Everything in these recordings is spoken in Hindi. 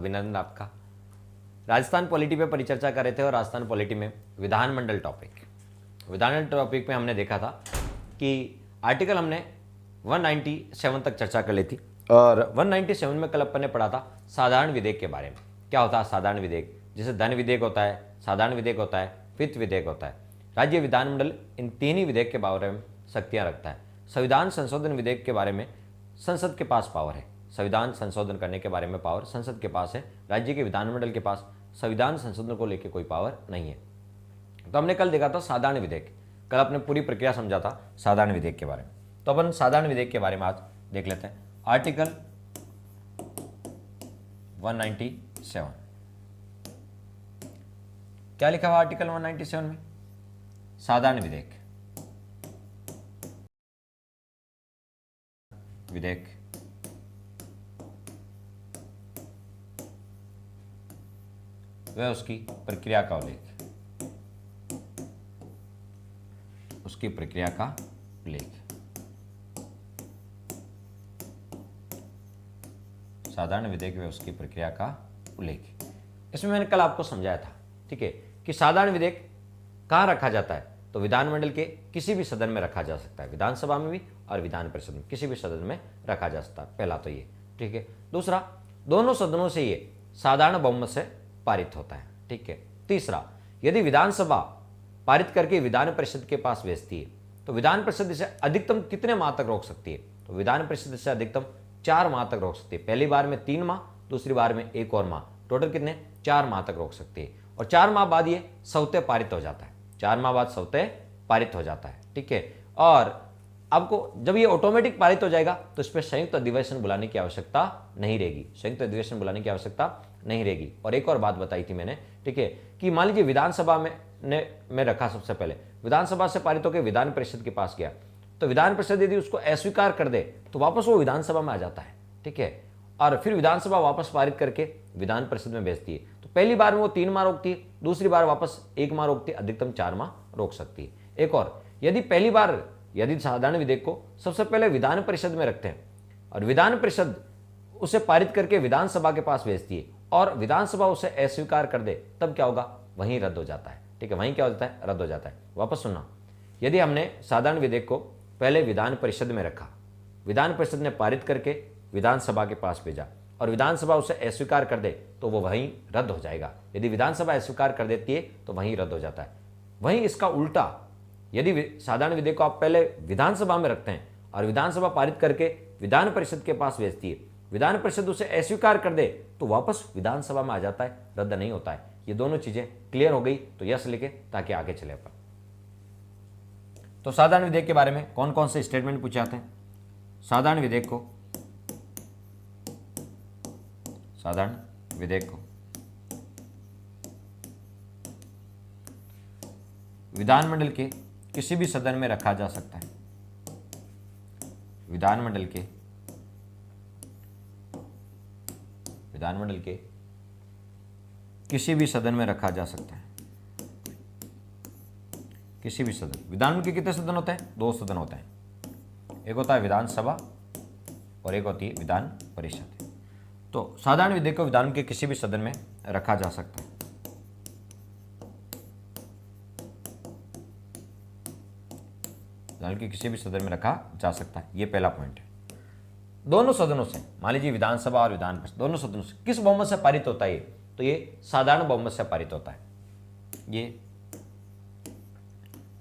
अभिनंदन आपका। राजस्थान पॉलिटी पे परिचर्चा कर रहे थे और राजस्थान पॉलिटी में विधानमंडल टॉपिक में हमने देखा था कि आर्टिकल हमने 197 तक चर्चा कर ली थी और 197 में कल अपन ने पढ़ा था साधारण विधेयक के बारे में। क्या होता है साधारण विधेयक? जैसे धन विधेयक होता है, साधारण विधेयक होता है, वित्त विधेयक होता है। राज्य विधानमंडल इन तीन ही विधेयक के बारे में शक्तियां रखता है। संविधान संशोधन विधेयक के बारे में संसद के पास पावर है, संविधान संशोधन करने के बारे में पावर संसद के पास है। राज्य के विधानमंडल के पास संविधान संशोधन को लेकर कोई पावर नहीं है। तो हमने कल देखा था साधारण विधेयक, कल अपने पूरी प्रक्रिया समझा था साधारण विधेयक के बारे में। तो अपन साधारण विधेयक के बारे में आज देख लेते हैं। आर्टिकल 197 क्या लिखा हुआ आर्टिकल 197 में? साधारण विधेयक वह उसकी प्रक्रिया का उल्लेख, उसकी प्रक्रिया का उल्लेख। साधारण विधेयक व उसकी प्रक्रिया का उल्लेख। इसमें मैंने कल आपको समझाया था, ठीक है, कि साधारण विधेयक कहाँ रखा जाता है? तो विधानमंडल के किसी भी सदन में रखा जा सकता है, विधानसभा में भी और विधान परिषद में, किसी भी सदन में रखा जा सकता है। पहला तो ये, ठीक है। दूसरा, दोनों सदनों से ये साधारण बहुमत से पारित होता है, ठीक है। तीसरा, यदि विधानसभा पारित करके विधान परिषद के पास भेजती है तो विधान परिषद इसे अधिकतम कितने माह तक रोक सकती है? तो विधान परिषद इसे अधिकतम 4 माह तक रोक सकती है। पहली बार में 3 माह, दूसरी बार में 1 और माह, टोटल कितने? 4 माह तक रोक सकती है। और 4 माह बाद ये स्वतः पारित हो जाता है, 4 माह बाद स्वतः पारित हो जाता है, ठीक है। और आपको जब ये ऑटोमेटिक पारित हो जाएगा तो इस पर संयुक्त अधिवेशन बुलाने की आवश्यकता नहीं रहेगी, संयुक्त अधिवेशन बुलाने की आवश्यकता नहीं रहेगी। और एक और बात बताई थी मैंने, ठीक है, कि मान लीजिए विधानसभा में रखा, सबसे पहले विधानसभा से पारित होकर विधान परिषद के पास गया, तो विधान परिषद यदि उसको अस्वीकार कर दे तो वापस वो विधानसभा में आ जाता है, ठीक है। और फिर विधानसभा वापस पारित करके विधान परिषद में भेजती है। तो पहली बार में वो 3 माह रोकती है, दूसरी बार वापस 1 माह रोकती है, अधिकतम 4 माह रोक सकती है। एक और, यदि पहली बार यदि साधारण विधेयक को सबसे पहले विधान परिषद में रखते हैं और विधान परिषद उसे पारित करके विधानसभा के पास भेजती है और विधानसभा उसे अस्वीकार कर दे, तब क्या होगा? वहीं रद्द हो जाता है, ठीक है। वहीं क्या हो जाता है? रद्द हो जाता है। वापस सुनना, यदि हमने साधारण विधेयक को पहले विधान परिषद में रखा, विधान परिषद ने पारित करके विधानसभा के पास भेजा और विधानसभा उसे अस्वीकार कर दे तो वो वहीं रद्द हो जाएगा। यदि विधानसभा अस्वीकार कर देती है तो वहीं रद्द हो जाता है। वहीं इसका उल्टा, यदि साधारण विधेयक को आप पहले विधानसभा में रखते हैं और विधानसभा पारित करके विधान परिषद के पास भेजती है, विधान परिषद उसे अस्वीकार कर दे तो वापस विधानसभा में आ जाता है, रद्द नहीं होता है। ये दोनों चीजें क्लियर हो गई तो यस लिखे ताकि आगे चले अपन। तो साधारण विधेयक के बारे में कौन कौन से स्टेटमेंट पूछे जाते हैं? साधारण विधेयक को विधानमंडल के किसी भी सदन में रखा जा सकता है, विधानमंडल के किसी भी सदन में रखा जा सकता है, किसी भी सदन। विधानमंडल के कितने सदन होते हैं? 2 सदन होते हैं, एक होता है विधानसभा और एक होती है विधान परिषद। तो साधारण विधेयक को विधानमंडल के किसी भी सदन में रखा जा सकता है। विधानमंडल के किसी भी सदन में रखा जा सकता है, ये पहला पॉइंट है। दोनों सदनों से, मान लीजिए विधानसभा और विधान परिषद, दोनों सदनों से किस बहुमत से पारित होता है? तो ये साधारण बहुमत से पारित होता है। ये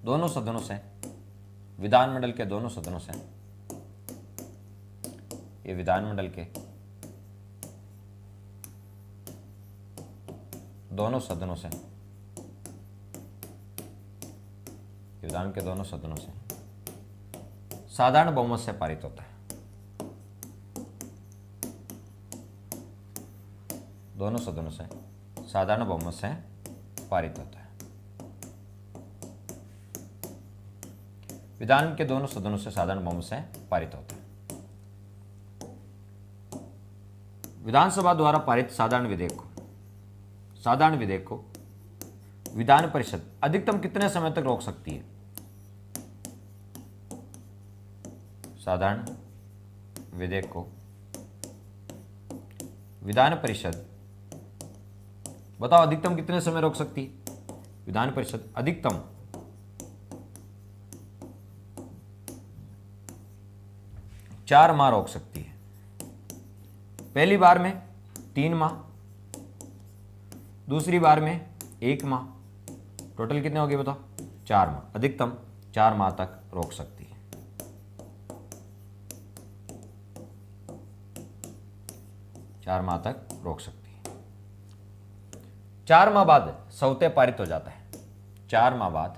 दोनों सदनों से, विधानमंडल के दोनों सदनों से, ये विधानमंडल के दोनों सदनों से, विधान के दोनों सदनों से साधारण बहुमत से पारित होता है। दोनों सदनों से साधारण बहुमत से पारित होता है। विधान के दोनों सदनों से साधारण बहुमत से पारित होता है। विधानसभा द्वारा पारित साधारण विधेयक को विधान परिषद अधिकतम कितने समय तक रोक सकती है? साधारण विधेयक को विधान परिषद बताओ अधिकतम कितने समय रोक सकती है विधान परिषद? अधिकतम 4 माह रोक सकती है। पहली बार में 3 माह, दूसरी बार में 1 माह, टोटल कितने हो गए बताओ? 4 माह। अधिकतम 4 माह तक रोक सकती है। 4 माह तक रोक सकती है। 4 माह बाद सौते पारित हो जाता है। 4 माह बाद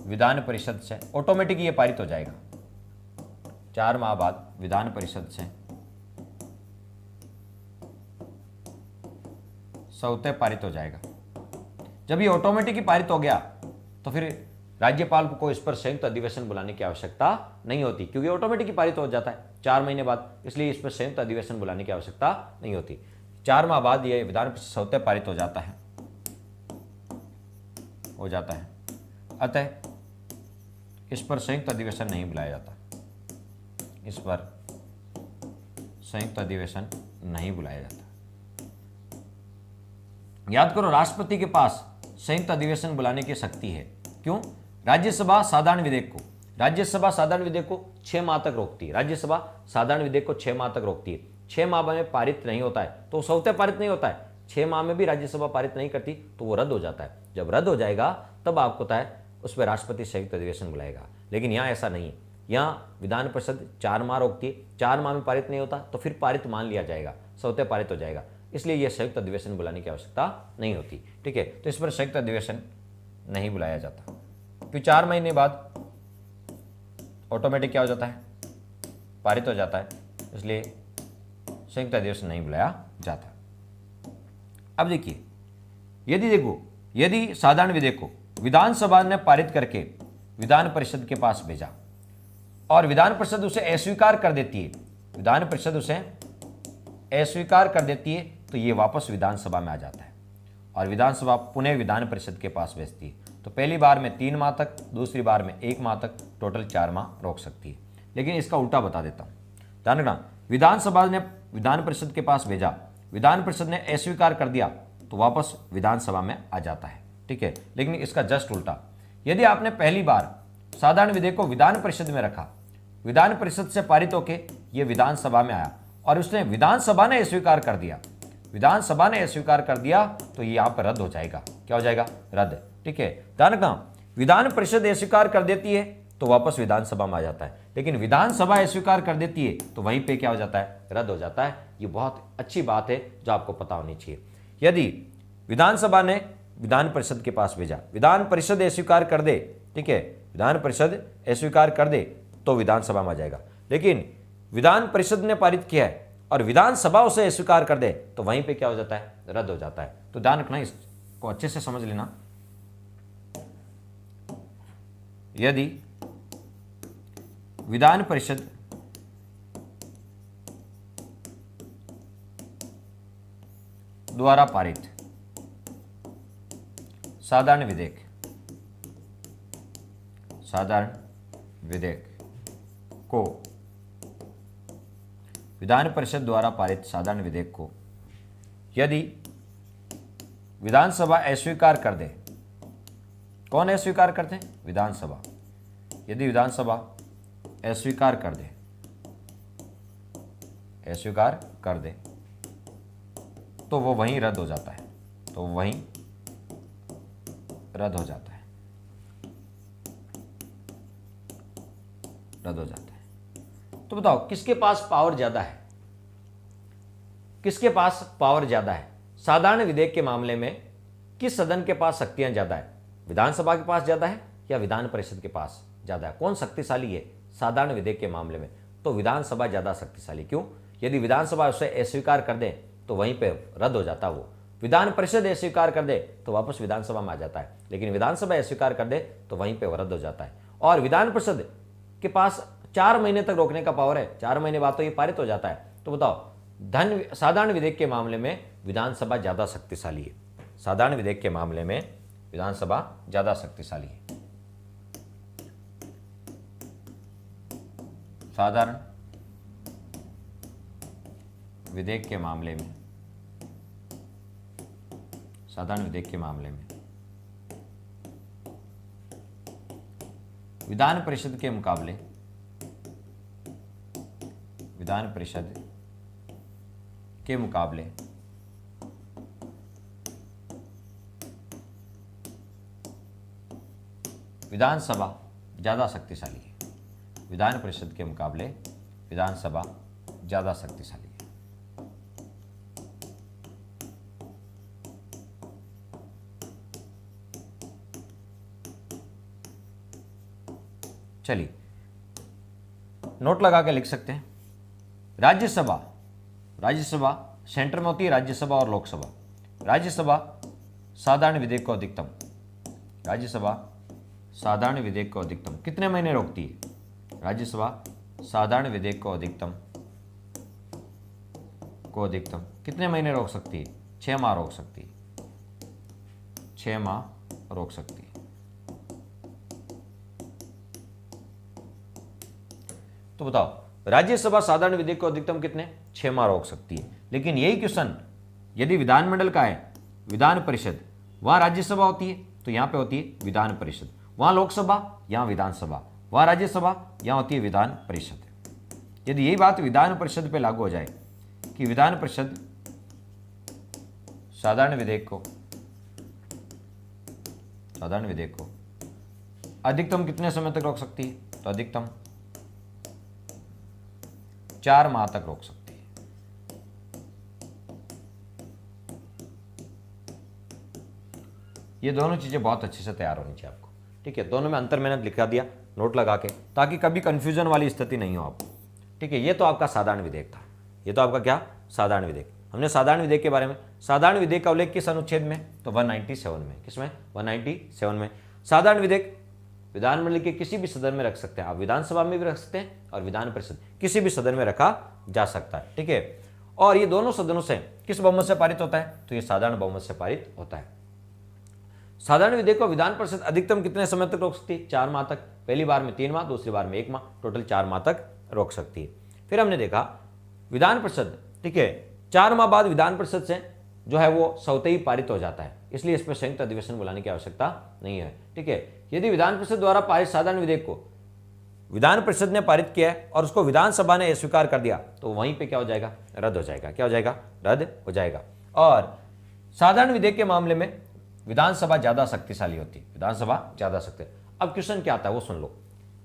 विधान परिषद से ऑटोमेटिक ये पारित हो जाएगा। 4 माह बाद विधान परिषद से सौते पारित हो जाएगा। जब ये ऑटोमेटिक ही पारित हो गया तो फिर राज्यपाल को इस पर संयुक्त अधिवेशन बुलाने की आवश्यकता नहीं होती, क्योंकि ऑटोमेटिक ही पारित हो जाता है 4 महीने बाद, इसलिए इस पर संयुक्त अधिवेशन बुलाने की आवश्यकता नहीं होती। 4 माह बाद ये विधान परिषद सौते पारित हो जाता है अतः इस पर संयुक्त अधिवेशन नहीं बुलाया जाता। इस पर संयुक्त अधिवेशन नहीं बुलाया जाता। याद करो, राष्ट्रपति के पास संयुक्त अधिवेशन बुलाने की शक्ति है। क्यों? राज्यसभा साधारण विधेयक को 6 माह तक रोकती है। राज्यसभा साधारण विधेयक को 6 माह तक रोकती है। 6 माह में पारित नहीं होता है तो सौते पारित नहीं होता है। 6 माह में भी राज्यसभा पारित नहीं करती तो वो रद्द हो जाता है। जब रद्द हो जाएगा तब आपको पता है उस पर राष्ट्रपति संयुक्त अधिवेशन बुलाएगा। लेकिन यहाँ ऐसा नहीं है। यहाँ विधान परिषद 4 माह रोकती है, 4 माह में पारित नहीं होता तो फिर पारित मान लिया जाएगा, सौते पारित हो जाएगा। इसलिए यह संयुक्त अधिवेशन बुलाने की आवश्यकता नहीं होती। ठीक है, तो इस पर संयुक्त अधिवेशन नहीं बुलाया जाता। फिर 4 महीने बाद ऑटोमेटिक क्या हो जाता है? पारित हो जाता है, इसलिए संयुक्त अधिवेशन नहीं बुलाया जाता। अब देखिए, यदि साधारण विधेयक को विधानसभा ने पारित करके विधान परिषद के पास भेजा और विधान परिषद उसे अस्वीकार कर देती है, तो ये वापस विधानसभा में आ जाता है और विधानसभा पुनः विधान परिषद के पास भेजती है। तो पहली बार में 3 माह तक, दूसरी बार में 1 माह तक, टोटल 4 माह रोक सकती है। लेकिन इसका उल्टा बता देता हूं। ध्यान रखना, विधानसभा ने विधान परिषद के पास भेजा, विधान परिषद ने अस्वीकार कर दिया तो वापस विधानसभा में आ जाता है। ठीक है, लेकिन इसका जस्ट उल्टा, यदि आपने पहली बार साधारण विधेयक को विधान परिषद में रखा, विधान परिषद से पारित होकर यह विधानसभा में आया और उसने विधानसभा ने अस्वीकार कर दिया तो ये यहां पर रद्द हो जाएगा। क्या हो जाएगा? रद्द। ठीक है, ध्यान रखना, विधान परिषद अस्वीकार कर देती है तो वापस विधानसभा में आ जाता है, लेकिन विधानसभा अस्वीकार कर देती है तो वहीं पे क्या हो जाता है? रद्द हो जाता है। ये बहुत अच्छी बात है जो आपको पता होनी चाहिए। यदि विधानसभा ने विधान परिषद के पास भेजा, विधान परिषद अस्वीकार कर दे, ठीक है, विधान परिषद अस्वीकार कर दे तो विधानसभा में आ जाएगा। लेकिन विधान परिषद ने पारित किया है और विधानसभा उसे अस्वीकार कर दे तो वहीं पे क्या हो जाता है? रद्द हो जाता है। तो ध्यान रखना, इसको अच्छे से समझ लेना। यदि विधान परिषद द्वारा पारित साधारण विधेयक को विधान परिषद द्वारा पारित साधारण विधेयक को यदि विधानसभा अस्वीकार कर दे, कौन अस्वीकार करते हैं? विधानसभा। यदि विधानसभा अस्वीकार कर दे तो वो वहीं रद्द हो जाता है, रद्द हो जाता है। तो बताओ किसके पास पावर ज्यादा है? साधारण विधेयक के मामले में किस सदन के पास शक्तियां ज्यादा है? विधानसभा के पास ज्यादा है या विधान परिषद के पास ज्यादा है? कौन शक्तिशाली है साधारण विधेयक के मामले में? तो विधानसभा ज्यादा शक्तिशाली। क्यों? यदि विधानसभा उसे अस्वीकार कर दे तो वहीं पे रद्द हो जाता है वो। विधान परिषद अस्वीकार कर दे तो वापस विधानसभा में आ जाता है, लेकिन विधानसभा अस्वीकार कर दे तो वहीं पे रद्द हो जाता है। और विधान परिषद के पास 4 महीने तक रोकने का पावर है, 4 महीने बाद तो ये पारित हो जाता है। तो बताओ, साधारण विधेयक के मामले में विधानसभा ज्यादा शक्तिशाली है। साधारण विधेयक के मामले में विधानसभा ज्यादा शक्तिशाली है। साधारण विधेयक के मामले में साधारण विधेयक के मामले में विधान परिषद के मुकाबले विधानसभा ज्यादा शक्तिशाली है। विधान परिषद के मुकाबले विधानसभा ज्यादा शक्तिशाली है। चलिए नोट लगा के लिख सकते हैं। राज्यसभा सेंटर में होती है, राज्यसभा और लोकसभा। राज्यसभा साधारण विधेयक को अधिकतम कितने महीने रोकती है? राज्यसभा साधारण विधेयक को अधिकतम कितने महीने रोक सकती है? 6 माह रोक सकती है। 6 माह रोक सकती है। तो बताओ, राज्यसभा साधारण विधेयक को अधिकतम कितने? 6 माह रोक सकती है। लेकिन यही क्वेश्चन यदि विधानमंडल का है, विधान परिषद, वहां राज्यसभा होती है तो यहां पे होती है विधान परिषद, वहां लोकसभा, यहां विधानसभा, वहां राज्यसभा, यहां होती है विधान परिषद। यदि यही बात विधान परिषद पे लागू हो जाए कि विधान परिषद साधारण विधेयक को अधिकतम कितने समय तक रोक सकती है? तो अधिकतम 4 माह तक रोक सकती है। ये दोनों चीजें बहुत अच्छे से तैयार होनी चाहिए आपको, ठीक है। दोनों में अंतर मैंने लिखा दिया नोट लगा के, ताकि कभी कंफ्यूजन वाली स्थिति नहीं हो आपको, ठीक है। ये तो आपका साधारण विधेयक था। ये तो आपका क्या? साधारण विधेयक। हमने साधारण विधेयक के बारे में, साधारण विधेयक का उल्लेख किस अनुच्छेद में? तो 197 में। किसमें? 197 में। साधारण विधेयक विधानमंडल के किसी भी सदन में रख सकते हैं आप, विधानसभा में भी रख सकते हैं और विधान परिषद किसी भी सदन में रखा जा सकता है, ठीक है। और ये दोनों सदनों से किस बहुमत से पारित होता है? तो ये साधारण बहुमत से पारित होता है। साधारण विधेयक को विधान परिषद अधिकतम कितने समय तक रोक सकती है? 4 माह तक। पहली बार में 3 माह, दूसरी बार में 1 माह, टोटल 4 माह तक रोक सकती है। फिर हमने देखा विधान परिषद, ठीक है, 4 माह बाद विधान परिषद से जो है वो स्वतः ही पारित हो जाता है, इसलिए इसमें संयुक्त अधिवेशन बुलाने की आवश्यकता नहीं है, ठीक है। यदि विधान परिषद द्वारा पारित साधारण विधेयक को विधान परिषद ने पारित किया है और उसको विधानसभा ने अस्वीकार कर दिया, तो वहीं पे क्या हो जाएगा? रद्द हो जाएगा। क्या हो जाएगा? रद्द हो जाएगा। और साधारण विधेयक के मामले में विधानसभा ज्यादा शक्तिशाली होती है। विधानसभा ज्यादा शक्ति। अब क्वेश्चन क्या आता है वो सुन लो।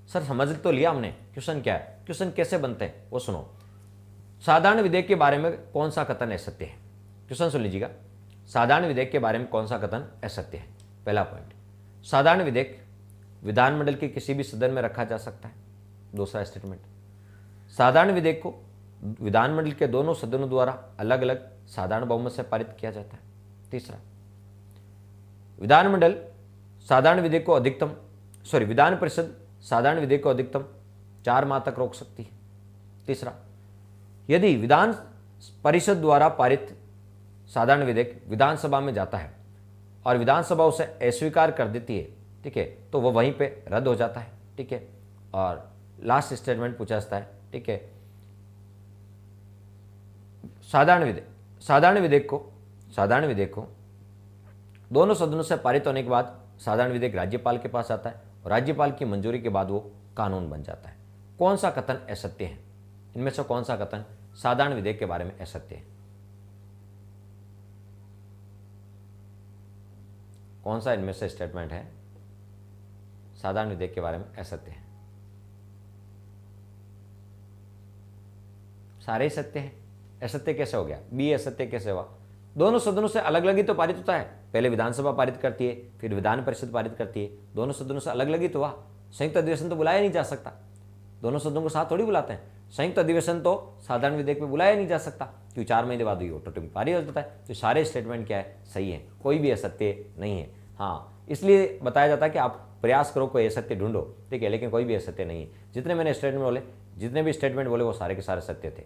सर समझ तो लिया हमने, क्वेश्चन क्या है, क्वेश्चन कैसे बनते हैं वो सुनो। साधारण विधेयक के बारे में कौन सा कथन असत्य है? क्वेश्चन सुन लीजिएगा। साधारण विधेयक के बारे में कौन सा कथन असत्य है? पहला पॉइंट, साधारण विधेयक विधानमंडल के किसी भी सदन में रखा जा सकता है। दूसरा स्टेटमेंट, साधारण विधेयक को विधानमंडल के दोनों सदनों द्वारा अलग अलग साधारण बहुमत से पारित किया जाता है। तीसरा, विधान परिषद साधारण विधेयक को अधिकतम 4 माह तक रोक सकती है। तीसरा, यदि विधान परिषद द्वारा पारित साधारण विधेयक विधानसभा में जाता है और विधानसभा उसे अस्वीकार कर देती है, ठीक है, तो वह वहीं पे रद्द हो जाता है, ठीक है। और लास्ट स्टेटमेंट पूछा जाता है, ठीक है, साधारण विधेयक को दोनों सदनों से पारित होने के बाद साधारण विधेयक राज्यपाल के पास आता है और राज्यपाल की मंजूरी के बाद वो कानून बन जाता है। कौन सा कथन असत्य है? इनमें से कौन सा कथन साधारण विधेयक के बारे में असत्य है? कौन सा इनमें से स्टेटमेंट है साधारण विधेयक के बारे में असत्य है? सारे ही सत्य हैं। असत्य कैसे हो गया? बी असत्य कैसे हुआ? दोनों सदनों से अलग अलग ही तो पारित होता है। पहले विधानसभा पारित करती है, फिर विधान परिषद पारित करती है। दोनों सदनों से अलग अलग ही तो हुआ। संयुक्त अधिवेशन तो बुलाया नहीं जा सकता, दोनों सदनों को साथ थोड़ी बुलाते हैं। संयुक्त अधिवेशन तो साधारण विधेयक में बुलाया नहीं जा सकता, क्योंकि 4 महीने बाद ऑटोमेटिक पारित हो जाता है। तो सारे स्टेटमेंट क्या है? सही है, कोई भी असत्य नहीं है। हाँ, इसलिए बताया जाता है कि आप प्रयास करो, कोई असत्य ढूंढो, ठीक है, लेकिन कोई भी असत्य नहीं है। जितने भी स्टेटमेंट बोले वो सारे के सारे सत्य थे।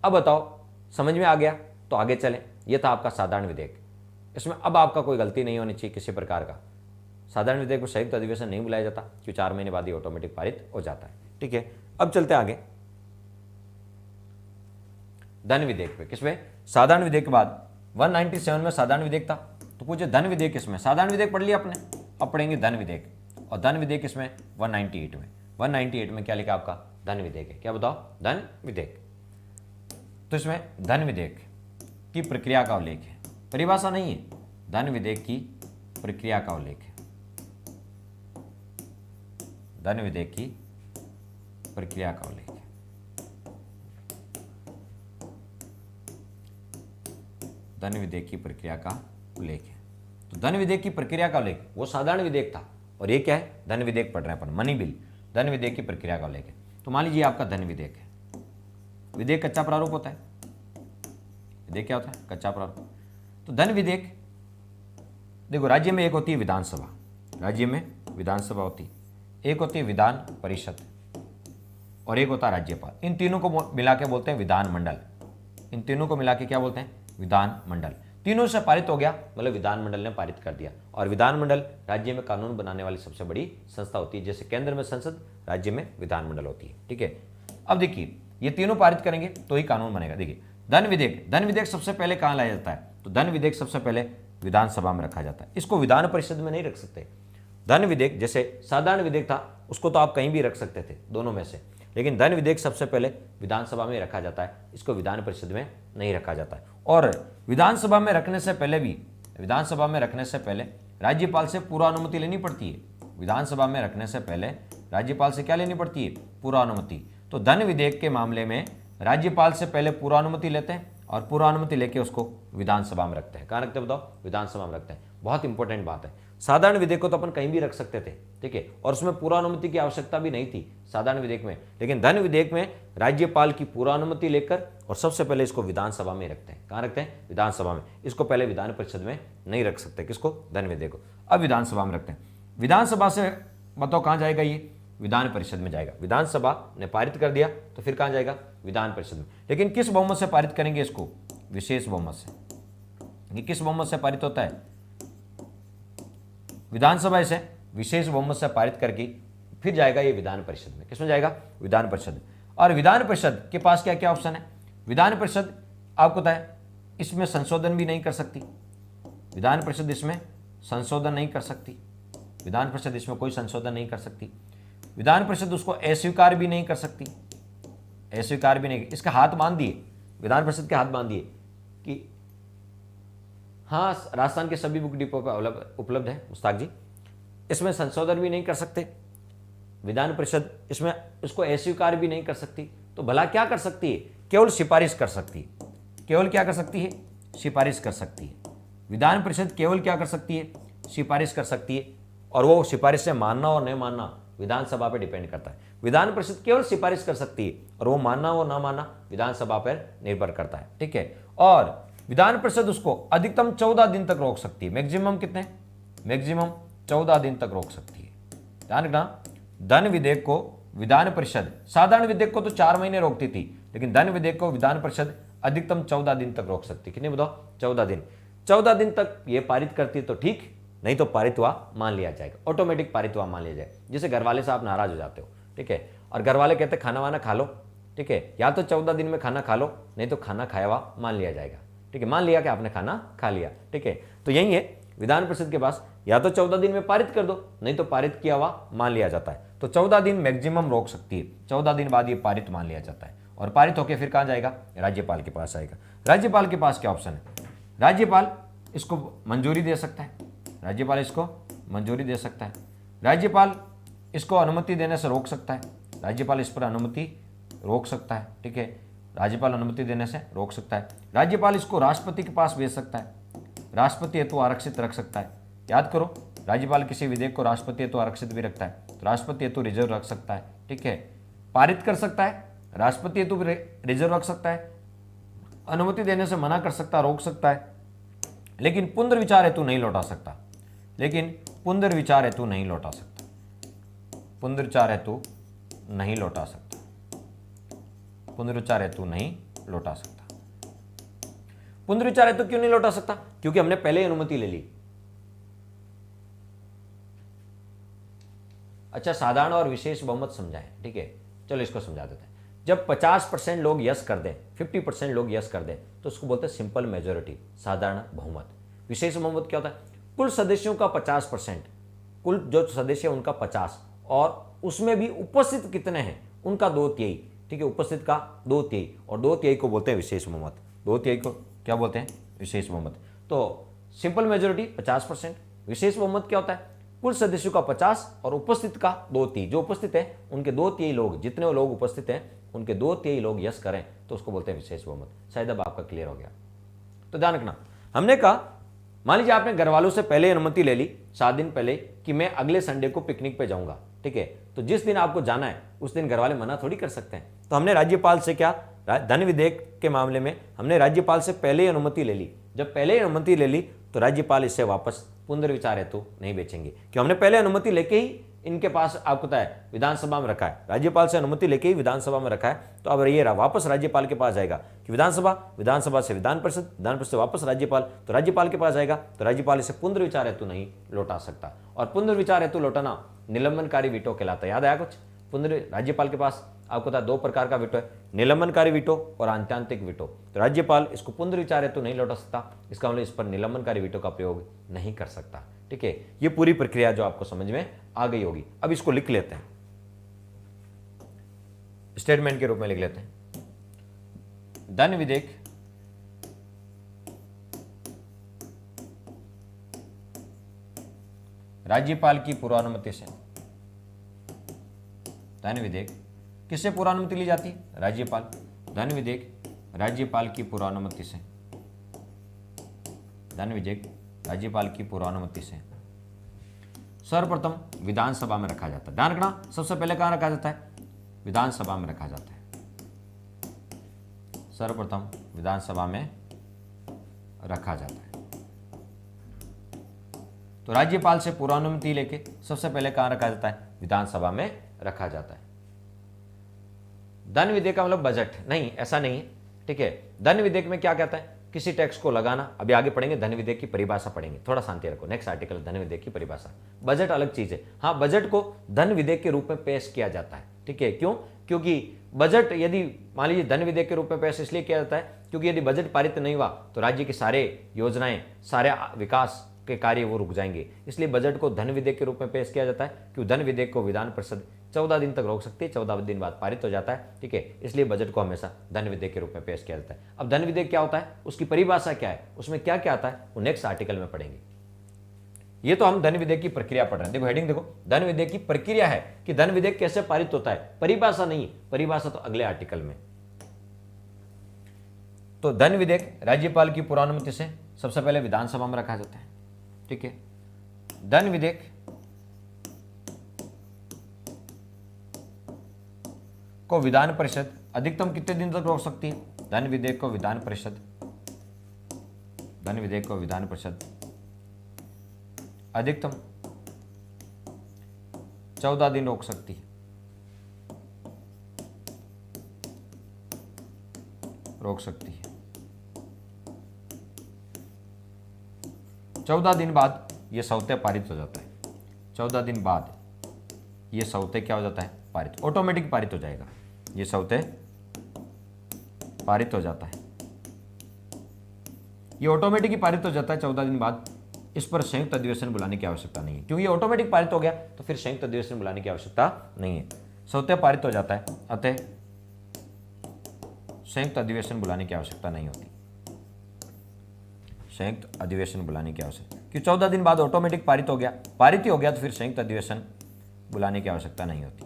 अब बताओ, समझ में आ गया? तो आगे चलें। यह था आपका साधारण विधेयक। इसमें अब आपका कोई गलती नहीं होनी चाहिए किसी प्रकार का। साधारण विधेयक में संयुक्त अधिवेशन नहीं बुलाया जाता, क्योंकि 4 महीने बाद ही ऑटोमेटिक पारित हो जाता है, ठीक है। अब चलते आगे धन विधेयक पे। किसमें? साधारण विधेयक के बाद 197 में साधारण विधेयक था, तो पूछे धन विधेयक किसमें, साधारण विधेयक पढ़ लिया आपने, अब पढ़ेंगे धन विधेयक। और धन विधेयक किसमें, 198 में। 198 में क्या लिखा आपका, धन विधेयक है। क्या बताओ, धन विधेयक। तो इसमें धन विधेयक की प्रक्रिया का उल्लेख है, परिभाषा नहीं है, धन विधेयक की प्रक्रिया का उल्लेख है, धन विधेयक की प्रक्रिया का उल्लेख है। धन विधेयक की प्रक्रिया का उल्लेख है। तो धन विधेयक की प्रक्रिया का उल्लेख, वो साधारण विधेयक था और ये क्या है, धन विधेयक पढ़ रहे हैं अपन, मनी बिल। धन विधेयक की प्रक्रिया का उल्लेख है। तो मान लीजिए आपका धन विधेयक है, विधेयक कच्चा प्रारूप होता है, विधेयक क्या होता है, कच्चा प्रारूप। तो धन विधेयक देखो, राज्य में एक होती है विधानसभा, राज्य में विधानसभा होती है, एक होती है विधान परिषद और एक होता है राज्यपाल। इन तीनों को मिला के बोलते हैं विधानमंडल। इन तीनों को मिला के क्या बोलते हैं, विधानमंडल। तीनों से पारित हो गया मतलब विधानमंडल ने पारित कर दिया। और विधानमंडल राज्य में कानून बनाने वाली सबसे बड़ी संस्था होती है, जैसे केंद्र में संसद, राज्य में विधानमंडल होती है। ठीक है, अब देखिए ये तीनों पारित करेंगे तो ही कानून बनेगा। देखिए धन विधेयक, धन विधेयक सबसे पहले कहाँ लाया जाता है, तो धन विधेयक सबसे पहले विधानसभा में रखा जाता है। इसको विधान परिषद में नहीं रख सकते। धन विधेयक जैसे साधारण विधेयक था, उसको तो आप कहीं भी रख सकते थे दोनों में से, लेकिन धन विधेयक सबसे पहले विधानसभा में रखा जाता है, इसको विधान परिषद में नहीं रखा जाता है। और विधानसभा में रखने से पहले भी, विधानसभा में रखने से पहले राज्यपाल से पूर्व अनुमति लेनी पड़ती है। विधानसभा में रखने से पहले राज्यपाल से क्या लेनी पड़ती है, पूर्व अनुमति। तो धन विधेयक के मामले में राज्यपाल से पहले पूर्व अनुमति लेते हैं और पूर्व अनुमति लेके उसको विधानसभा में रखते हैं। कहाँ रखते हैं बताओ, विधानसभा में रखते हैं। बहुत इंपॉर्टेंट बात है। साधारण विधेयक को तो अपन कहीं भी रख सकते थे, ठीक है, और उसमें पूर्व अनुमति की आवश्यकता भी नहीं थी साधारण विधेयक में, लेकिन धन विधेयक में राज्यपाल की पूर्व अनुमति लेकर और सबसे पहले इसको विधानसभा में रखते हैं। कहाँ रखते हैं, विधानसभा में। इसको पहले विधान परिषद में नहीं रख सकते, किसको, धन विधेयक को। अब विधानसभा में रखते हैं। विधानसभा से बताओ कहाँ जाएगा, ये विधान परिषद में जाएगा। विधानसभा ने पारित कर दिया तो फिर कहाँ जाएगा, विधान परिषद में। लेकिन किस बहुमत से पारित करेंगे इसको, विशेष बहुमत से। ये किस बहुमत से पारित होता है, विधानसभा से विशेष बहुमत से पारित करके फिर जाएगा ये विधान परिषद में। किसमें जाएगा, विधान परिषद। और विधान परिषद के पास क्या क्या ऑप्शन है, विधान परिषद आपको पता है इसमें संशोधन भी नहीं कर सकती, विधान परिषद इसमें संशोधन नहीं कर सकती, विधान परिषद इसमें कोई संशोधन नहीं कर सकती। विधान परिषद उसको अस्वीकार भी नहीं कर सकती, अस्वीकार भी नहीं। इसका हाथ बांध दिए, विधान परिषद के हाथ बांध दिए कि हाँ राजस्थान के सभी बुक डिपो पर उपलब्ध है मुश्ताक जी, इसमें संशोधन भी नहीं कर सकते, विधान परिषद इसमें इसको अस्वीकार भी नहीं कर सकती, तो भला क्या कर सकती है, केवल सिफारिश कर सकती है। केवल क्या कर सकती है, सिफारिश कर सकती है। विधान परिषद केवल क्या कर सकती है, सिफारिश कर सकती है, और वो सिफारिश से मानना और नहीं मानना विधानसभा पर डिपेंड करता है। विधान परिषद केवल सिफारिश कर सकती है और वो मानना और ना मानना विधानसभा पर निर्भर करता है, ठीक है। और विधान परिषद उसको अधिकतम 14 दिन तक रोक सकती है। मैक्सिमम कितने, मैक्सिमम 14 दिन तक रोक सकती है। ध्यान रखना, धन विधेयक को विधान परिषद, साधारण विधेयक को तो 4 महीने रोकती थी, लेकिन धन विधेयक को विधान परिषद अधिकतम 14 दिन तक रोक सकती है। कितने बताओ, 14 दिन। 14 दिन तक ये पारित करती है तो ठीक, नहीं तो पारित हुआ मान लिया जाएगा, ऑटोमेटिक पारित हुआ मान लिया जाएगा। जैसे घर वाले से आप नाराज हो जाते हो, ठीक है, और घर वाले कहते खाना वाना खा लो, ठीक है, या तो 14 दिन में खाना खा लो, नहीं तो खाना खाया हुआ मान लिया जाएगा, ठीक है, मान लिया कि आपने खाना खा लिया, ठीक है। तो यही है विधान परिषद के पास, या तो 14 दिन में पारित कर दो, नहीं तो पारित किया हुआ मान लिया जाता है। तो 14 दिन मैक्सिमम रोक सकती है, 14 दिन बाद ये पारित मान लिया जाता है, और पारित होकर फिर कहाँ जाएगा, राज्यपाल के पास आएगा। राज्यपाल के पास क्या ऑप्शन है, राज्यपाल इसको मंजूरी दे सकता है, राज्यपाल इसको मंजूरी दे सकता है, राज्यपाल इसको अनुमति देने से रोक सकता है, राज्यपाल इस पर अनुमति रोक सकता है, ठीक है, राज्यपाल अनुमति देने से रोक सकता है। राज्यपाल इसको राष्ट्रपति के पास भेज सकता है, राष्ट्रपति हेतु आरक्षित रख सकता है। याद करो, राज्यपाल किसी विधेयक को राष्ट्रपति हेतु आरक्षित भी रखता है, तो राष्ट्रपति हेतु रिजर्व रख सकता है, ठीक है, पारित कर सकता है, राष्ट्रपति हेतु रिजर्व रख सकता है, अनुमति देने से मना कर सकता है, रोक सकता है, लेकिन पुनर्विचार हेतु नहीं लौटा सकता, लेकिन पुनर्विचार हेतु नहीं लौटा सकता, पुनर्विचार हेतु नहीं लौटा सकता, पुनर्विचार हेतु नहीं लौटा सकता। पुनर्विचार हेतु क्यों नहीं लौटा सकता, क्योंकि हमने पहले ही अनुमति ले ली। अच्छा, साधारण और विशेष बहुमत समझाएं, ठीक है, चलो इसको समझा देते हैं। जब 50% लोग यस कर दें, 50% लोग यस कर दें, तो उसको बोलते हैं सिंपल मेजोरिटी, साधारण बहुमत। विशेष बहुमत क्या होता है? कुल सदस्यों का 50%, कुल जो सदस्य है उनका 50, और उसमें भी उपस्थित कितने हैं उनका 2/3, ठीक है, उपस्थित का 2/3, और 2/3 को बोलते हैं विशेष बहुमत। 2/3 को क्या बोलते हैं? विशेष बहुमत। तो सिंपल मेजोरिटी 50%, विशेष बहुमत क्या होता है? कुल सदस्यों का 50 और उपस्थित का 2/3, जो उपस्थित है उनके 2/3 लोग, जितने लोग उपस्थित हैं उनके 2/3 लोग यस करें तो उसको बोलते हैं विशेष बहुमत। शायद अब आपका क्लियर हो गया। तो ध्यान रखना, हमने कहा मान लीजिए आपने घर वालों से पहले अनुमति ले ली 7 दिन पहले कि मैं अगले संडे को पिकनिक पे जाऊंगा, ठीक है, तो जिस दिन आपको जाना है उस दिन घर वाले मना थोड़ी कर सकते हैं। तो हमने राज्यपाल से क्या, धन विधेयक के मामले में हमने राज्यपाल से पहले ही अनुमति ले ली। जब पहले ही अनुमति ले ली तो राज्यपाल इसे वापस पुनर्विचार हेतु नहीं बेचेंगे, क्यों? हमने पहले अनुमति लेके ही इनके पास आपको पता है विधानसभा में रखा है, राज्यपाल से अनुमति लेके ही विधानसभा में रखा है। तो अब ये रहा, वापस राज्यपाल के पास जाएगा कि विधानसभा से विधान परिषद, विधान परिषद से वापस राज्यपाल, तो राज्यपाल के पास जाएगा, तो राज्यपाल इसे पुनर्विचार हेतु नहीं लौटा सकता। और पुनर्विचार हेतु लौटाना निलंबनकारी वीटो कहलाता है। याद आया कुछ? राज्यपाल के पास आपको पता 2 प्रकार का वीटो है, निलंबनकारी वीटो और आत्यांतिक वीटो। तो राज्यपाल इसको पुनर्विचार हेतु नहीं लौटा सकता, इसका मतलब इस पर निलंबनकारी वीटो का प्रयोग नहीं कर सकता, ठीक है। ये पूरी प्रक्रिया जो आपको समझ में आ गई होगी। अब इसको लिख लेते हैं, स्टेटमेंट के रूप में लिख लेते हैं। धन विधेयक राज्यपाल की पूर्वानुमति से, धन विधेयक किससे पूर्वानुमति ली जाती है? राज्यपाल। धन विधेयक राज्यपाल की पूर्वानुमति से, धन विधेयक राज्यपाल की पूर्वानुमति से सर्वप्रथम विधानसभा में रखा जाता है। ध्यान रखना, सबसे पहले कहां रखा जाता है? विधानसभा में रखा जाता है। सर्वप्रथम विधानसभा में रखा जाता है। तो राज्यपाल से पूर्वानुमति लेके सबसे पहले कहां रखा जाता है? विधानसभा में रखा जाता है। धन विधेयक का मतलब बजट नहीं, ऐसा नहीं है, ठीक है। धन विधेयक में क्या कहता है? किसी टैक्स को लगाना। अभी आगे पढ़ेंगे, धन विधेयक की परिभाषा पढ़ेंगे, थोड़ा शांति रखो। नेक्स्ट आर्टिकल धन विधेयक की परिभाषा। बजट अलग चीज है। हाँ, बजट को धन विधेयक के रूप में पेश किया जाता है, ठीक है। क्यों? क्योंकि बजट यदि मान लीजिए धन विधेयक के रूप में पेश इसलिए किया जाता है क्योंकि यदि बजट पारित नहीं हुआ तो राज्य के सारे योजनाएं, सारे विकास के कार्य वो रुक जाएंगे। इसलिए बजट को धन विधेयक के रूप में पेश किया जाता है। क्योंकि धन विधेयक को विधान परिषद 14 दिन तक रोक सकती है, 14 दिन बाद पारित हो जाता है, ठीक है। इसलिए बजट को हमेशा धन विधेयक के रूप में पेश किया जाता है। अब धन विधेयक क्या होता है, उसकी परिभाषा क्या है, उसमें क्या क्या आता है, वो नेक्स्ट आर्टिकल में पढ़ेंगे। ये तो हम धन विधेयक की प्रक्रिया पढ़ रहे हैं। देखो हेडिंग देखो, धन विधेयक की प्रक्रिया है कि धन विधेयक कैसे पारित होता है, परिभाषा नहीं, परिभाषा तो अगले आर्टिकल में। तो धन विधेयक राज्यपाल की पूर्वानुमति से सबसे पहले विधानसभा में रखा जाता है, ठीक है। धन विधेयक को विधान परिषद अधिकतम कितने दिन तक रोक सकती है? धन विधेयक को विधान परिषद, धन विधेयक को विधान परिषद अधिकतम 14 दिन रोक सकती है, रोक सकती है। 14 दिन बाद यह सौते पारित हो जाता है। 14 दिन बाद यह सौते क्या हो जाता है? पारित, ऑटोमेटिक पारित हो जाएगा। ये सौते पारित हो जाता है, ये ऑटोमेटिक ही पारित हो जाता है 14 दिन बाद। इस पर संयुक्त अधिवेशन बुलाने की आवश्यकता नहीं है, क्योंकि ये ऑटोमेटिक पारित हो गया तो फिर संयुक्त अधिवेशन बुलाने की आवश्यकता नहीं है। सौते पारित हो जाता है, अतः संयुक्त अधिवेशन बुलाने की आवश्यकता नहीं होती, संयुक्त अधिवेशन बुलाने की आवश्यकता, कि 14 दिन बाद ऑटोमेटिक पारित हो गया, पारित ही हो गया तो फिर संयुक्त अधिवेशन बुलाने की आवश्यकता नहीं होती,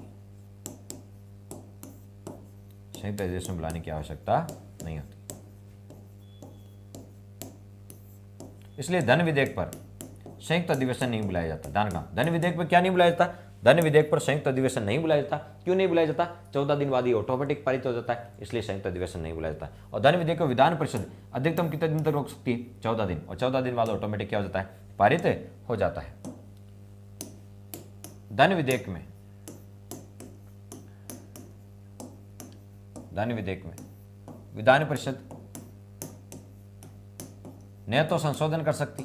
संयुक्त अधिवेशन बुलाने की आवश्यकता नहीं होती। इसलिए धन विधेयक पर संयुक्त अधिवेशन नहीं बुलाया जाता। ध्यान रखना, धन विधेयक पर क्या नहीं बुलाया जाता? धन विधेयक पर संयुक्त अधिवेशन नहीं बुलाया जाता। क्यों नहीं बुलाया जाता? 14 दिन बाद ही ऑटोमेटिक पारित हो जाता है, इसलिए संयुक्त अधिवेशन नहीं बुलाया जाता। और धन विधेयक को विधान परिषद अधिकतम कितने दिन तक रोक सकती है? 14 दिन, और 14 दिन बाद ऑटोमेटिक क्या हो जाता है? पारित हो जाता है। धन विधेयक में, धन विधेयक में विधान परिषद न तो संशोधन कर सकती,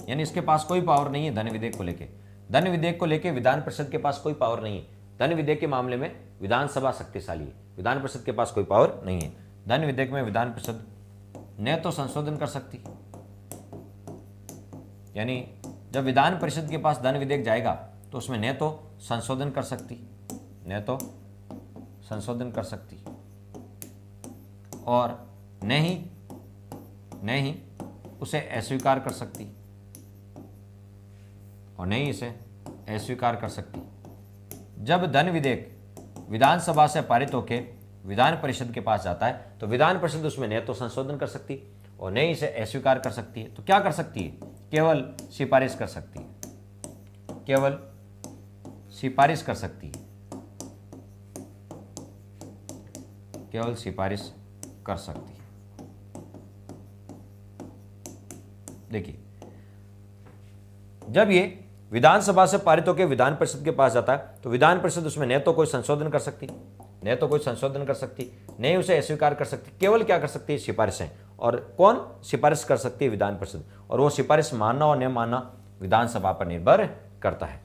यानी इसके पास कोई पावर नहीं है धन विधेयक को लेके। धन विधेयक को लेके विधान परिषद के पास कोई पावर नहीं है। धन विधेयक के मामले में विधानसभा शक्तिशाली है, विधान परिषद के पास कोई पावर नहीं है। धन विधेयक में विधान परिषद न तो संशोधन कर सकती, यानी जब विधान परिषद के पास धन विधेयक जाएगा तो उसमें न तो संशोधन कर सकती और न ही उसे अस्वीकार कर सकती और न ही इसे अस्वीकार कर सकती। जब धन विधेयक विधानसभा से पारित होकर विधान परिषद के पास जाता है तो विधान परिषद उसमें न तो संशोधन कर सकती और न ही इसे अस्वीकार कर सकती है। तो क्या कर सकती है? केवल सिफारिश कर सकती है, केवल सिफारिश कर सकती है, केवल सिफारिश कर सकती है। देखिए, जब ये विधानसभा से पारित होकर विधान परिषद के पास जाता है तो विधान परिषद उसमें न तो कोई संशोधन कर सकती, न ही उसे अस्वीकार कर सकती, केवल क्या कर सकती है? सिफारिशें। और कौन सिफारिश कर सकती है? विधान परिषद। और वो सिफारिश मानना और न मानना विधानसभा पर निर्भर करता है।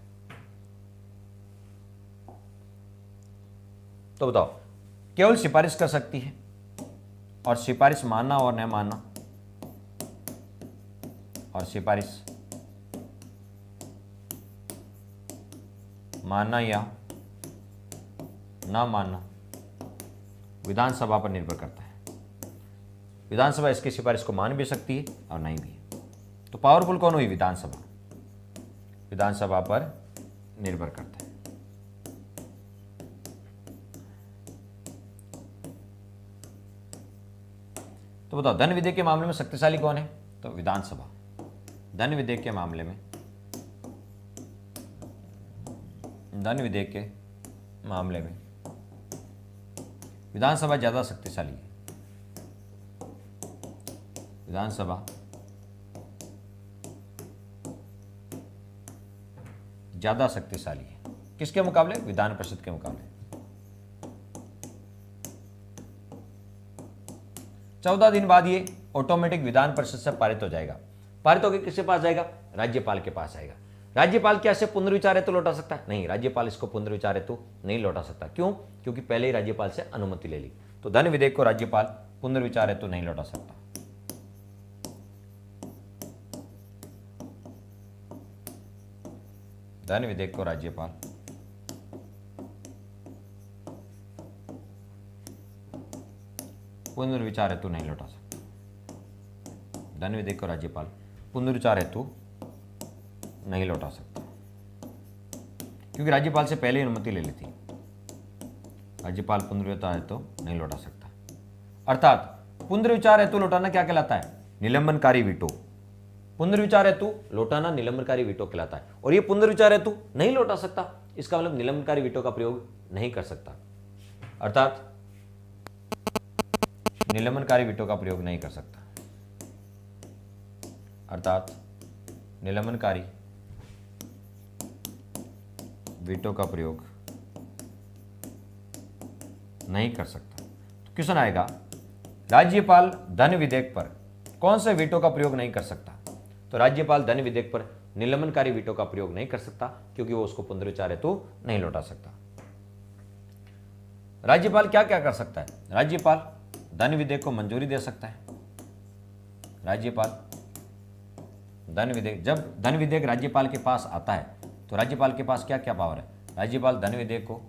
तो बताओ, केवल सिफारिश कर सकती है और सिफारिश मानना और न मानना, और सिफारिश मानना या ना मानना विधानसभा पर निर्भर करता है। विधानसभा इसकी सिफारिश को मान भी सकती है और नहीं भी। तो पावरफुल कौन हुई? विधानसभा। विधानसभा पर निर्भर करता है। तो बताओ, धन विधेयक के मामले में शक्तिशाली कौन है? तो विधानसभा। धन विधेयक के मामले में विधानसभा ज्यादा शक्तिशाली है। विधानसभा ज्यादा शक्तिशाली है किसके मुकाबले? विधान परिषद के मुकाबले। 14 दिन बाद ये ऑटोमेटिक विधान परिषद से पारित हो जाएगा। पारित होकर किसके पास जाएगा? राज्यपाल के पास आएगा। राज्यपाल क्या इसे पुनर्विचार हेतु लौटा सकता है? नहीं, राज्यपाल इसको पुनर्विचार हेतु नहीं लौटा सकता। क्यों? क्योंकि पहले ही राज्यपाल से अनुमति ले ली। तो धन विधेयक को राज्यपाल पुनर्विचार हेतु नहीं लौटा सकता। धन विधेयक को राज्यपाल पुनर्विचार हेतु नहीं लौटा सकता। धन विधेयक को राज्यपाल पुनर्विचार हेतु नहीं लौटा सकता क्योंकि राज्यपाल से पहले अनुमति ले ली थी। राज्यपाल पुनर्विचार हेतु नहीं लौटा सकता। अर्थात पुनर्विचार हेतु लौटाना क्या कहलाता है? निलंबनकारी वीटो। पुनर्विचार हेतु लौटाना निलंबनकारी वीटो कहलाता है। और ये पुनर्विचार हेतु नहीं लौटा सकता, इसका मतलब निलंबनकारी वीटो का प्रयोग नहीं कर सकता। अर्थात निलंबनकारी वीटो का प्रयोग नहीं कर सकता। अर्थात निलंबनकारी वीटो का प्रयोग नहीं कर सकता। तो क्वेश्चन आएगा, राज्यपाल धन विधेयक पर कौन से वीटो का प्रयोग नहीं कर सकता? तो राज्यपाल धन विधेयक पर निलंबनकारी वीटो का प्रयोग नहीं कर सकता क्योंकि वो उसको पुनर्विचार हेतु नहीं लौटा सकता। राज्यपाल क्या क्या कर सकता है? राज्यपाल धन विधेयक को मंजूरी दे सकता है। राज्यपाल धन विधेयक, जब धन विधेयक राज्यपाल के पास आता है तो राज्यपाल के पास क्या क्या पावर है? राज्यपाल धन विधेयक को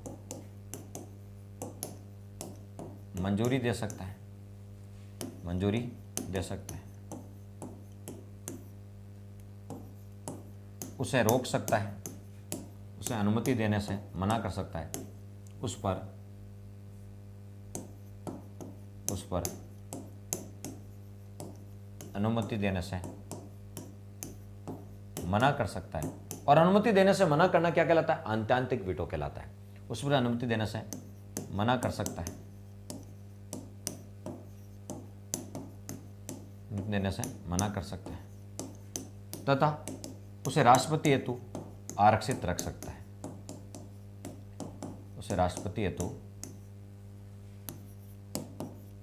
मंजूरी दे सकता है, मंजूरी दे सकता है, उसे रोक सकता है, उसे अनुमति देने से मना कर सकता है, उस पर अनुमति देने से मना कर सकता है। और अनुमति देने से मना करना क्या कहलाता है? आंतरिक वीटो कहलाता है। उस पर अनुमति देने से मना कर सकता है, देने से मना कर सकता है, तथा उसे राष्ट्रपति हेतु आरक्षित रख सकता है। उसे राष्ट्रपति हेतु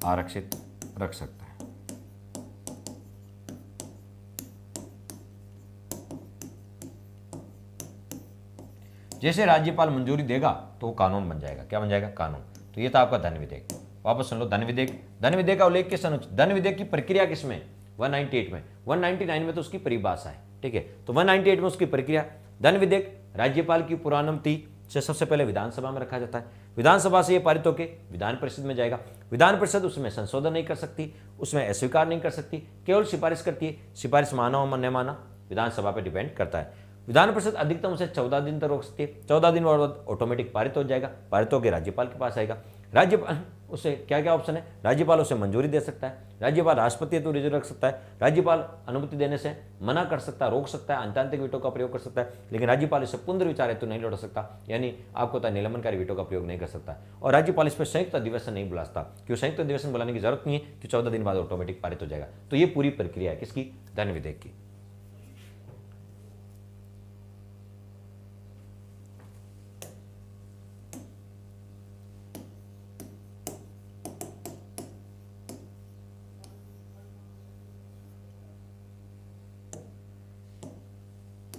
आरक्षित रख सकता है। जैसे राज्यपाल मंजूरी देगा तो वो कानून बन जाएगा। क्या बन जाएगा? कानून। तो ये था आपका धन विधेयक। वापस सुन लो, धन विधेयक का उल्लेख किस अनुच्छेद? धन विधेयक की प्रक्रिया किसमें? 198 में। 199 में तो उसकी परिभाषा है। ठीक है। तो 198 में उसकी प्रक्रिया, धन विधेयक राज्यपाल की पुरानुमति से सबसे पहले विधानसभा में रखा जाता है, विधानसभा से ये पारित होकर विधान परिषद में जाएगा, विधान परिषद उसमें संशोधन नहीं कर सकती, उसमें अस्वीकार नहीं कर सकती, केवल सिफारिश करती है। सिफारिश माना और न माना विधानसभा पर डिपेंड करता है। विधान परिषद अधिकतम उसे 14 दिन तक रोक सकती है, 14 दिन बाद ऑटोमेटिक पारित हो जाएगा, पारित होकर राज्यपाल के पास आएगा। राज्यपाल उसे क्या क्या ऑप्शन है, राज्यपाल उसे मंजूरी दे सकता है, राज्यपाल राष्ट्रपति हेतु रिजर्व रख सकता है, राज्यपाल अनुमति देने से मना कर सकता है, रोक सकता है, अंतांतिक वीटो का प्रयोग कर सकता है, लेकिन राज्यपाल इसे पुनर्विचार हेतु नहीं लौटा सकता, यानी आपको होता है निलंबनकारी वीटो का प्रयोग नहीं कर सकता। और राज्यपाल इस पर संयुक्त अधिवेशन नहीं बुला सकता, क्यों संयुक्त अधिवेशन बुलाने की जरूरत नहीं है कि 14 दिन बाद ऑटोमेटिक पारित हो जाएगा। तो ये पूरी प्रक्रिया है किसकी, धन विधेयक की।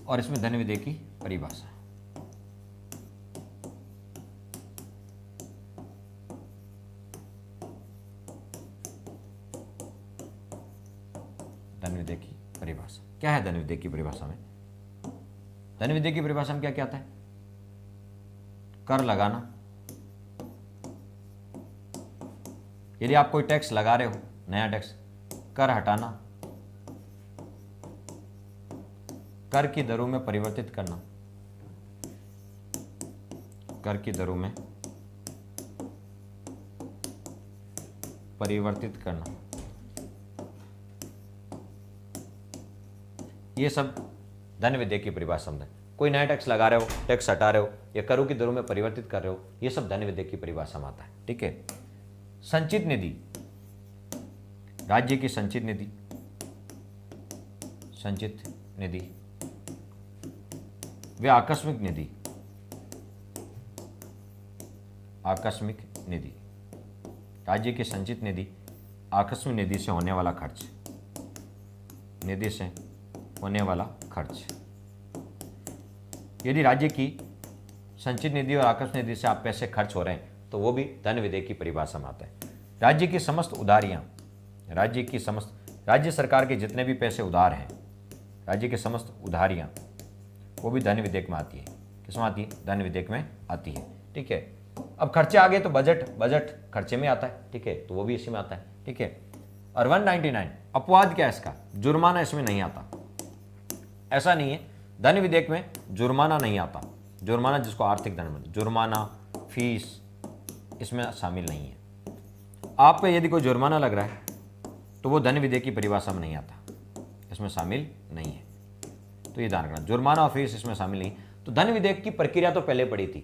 और इसमें धन विधेयक की परिभाषा, धन विधेयक की परिभाषा क्या है। धन विधेयक की परिभाषा में, धन विधेयक की परिभाषा में क्या क्या आता है, कर लगाना, यदि आप कोई टैक्स लगा रहे हो, नया टैक्स, कर हटाना, कर की दरों में परिवर्तित करना, कर की दरों में परिवर्तित करना, ये सब धन विधेयक की परिभाषा में है। कोई नया टैक्स लगा रहे हो, टैक्स हटा रहे हो, या करों की दरों में परिवर्तित कर रहे हो, ये सब धन विधेयक की परिभाषा में आता है, ठीक है। संचित निधि, राज्य की संचित निधि, संचित निधि वे आकस्मिक निधि, आकस्मिक निधि, राज्य की संचित निधि, आकस्मिक निधि से होने वाला खर्च, निधि से होने वाला खर्च। यदि राज्य की संचित निधि और आकस्मिक निधि से आप पैसे खर्च हो रहे हैं तो वो भी धन विधेयक की परिभाषा में आता है। राज्य की समस्त उधारियां, राज्य की समस्त, राज्य सरकार के जितने भी पैसे उधार हैं, राज्य के समस्त उधारियां, वो भी धन विधेयक में आती है। किसमें आती है, धन विधेयक में आती है, ठीक है। अब खर्चे आ गए तो बजट, बजट खर्चे में आता है, ठीक है, तो वो भी इसी में आता है, ठीक है। और 199 अपवाद क्या है इसका, जुर्माना इसमें नहीं आता। ऐसा नहीं है, धन विधेयक में जुर्माना नहीं आता, जुर्माना जिसको आर्थिक दंड में, जुर्माना, फीस इसमें शामिल नहीं है। आप पे यदि कोई जुर्माना लग रहा है तो वो धन विधेयक की परिभाषा में नहीं आता, इसमें शामिल नहीं है, तो ये ध्यान रखना, जुर्माना और फीस इसमें शामिल नहीं। तो धन विधेयक की प्रक्रिया तो पहले पड़ी थी,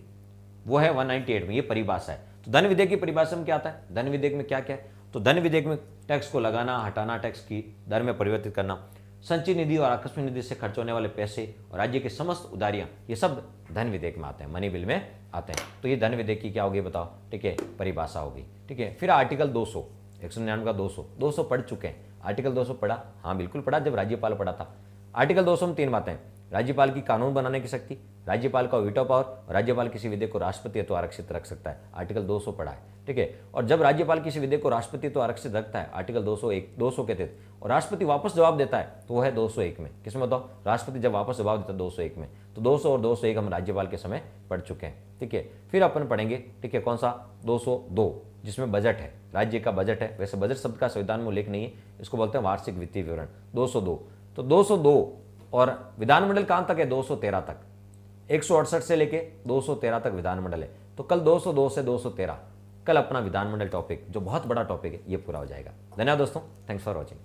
वो है 198 में, ये परिभाषा है। तो धन विधेयक की परिभाषा में क्या आता है, धन विधेयक में क्या क्या है, तो धन विधेयक में टैक्स को लगाना, हटाना, टैक्स की दर में परिवर्तित करना, संचित निधि और आकस्मिक निधि से खर्च होने वाले पैसे और राज्य के समस्त उधारियां, ये सब धन विधेयक में आते हैं, मनी बिल में आते हैं। तो ये धन विधेयक की क्या होगी बताओ, ठीक है, परिभाषा होगी, ठीक है। फिर आर्टिकल 200, 199 का 200 पढ़ चुके हैं। आर्टिकल 200 पढ़ा, हाँ बिल्कुल पढ़ा, जब राज्यपाल पढ़ा था। आर्टिकल 200 में 3 बातें, राज्यपाल की कानून बनाने की शक्ति, राज्यपाल का वीटो पावर, और राज्यपाल किसी विधेयक को राष्ट्रपति हेतु आरक्षित रख सकता है। आर्टिकल 200 पढ़ा है, ठीक है। और जब राज्यपाल किसी विधेयक को राष्ट्रपति हेतु आरक्षित रखता है, आर्टिकल 200 के तहत, और राष्ट्रपति वापस जवाब देता है तो वो है 201 में। किसमें बताओ, राष्ट्रपति जब वापस जवाब देता है 201 में। तो 200 और 201 हम राज्यपाल के समय पढ़ चुके हैं, ठीक है। फिर अपन पढ़ेंगे, ठीक है, कौन सा, 202, जिसमें बजट है, राज्य का बजट है। वैसे बजट शब्द का संविधान में उल्लेख नहीं है, इसको बोलते हैं वार्षिक वित्तीय विवरण। 202, तो 202 और विधानमंडल कहां तक है, 213 तक, 168 से लेके 213 तक विधानमंडल है। तो कल 202 से 213, कल अपना विधानमंडल टॉपिक, जो बहुत बड़ा टॉपिक है, ये पूरा हो जाएगा। धन्यवाद दोस्तों, थैंक्स फॉर वॉचिंग।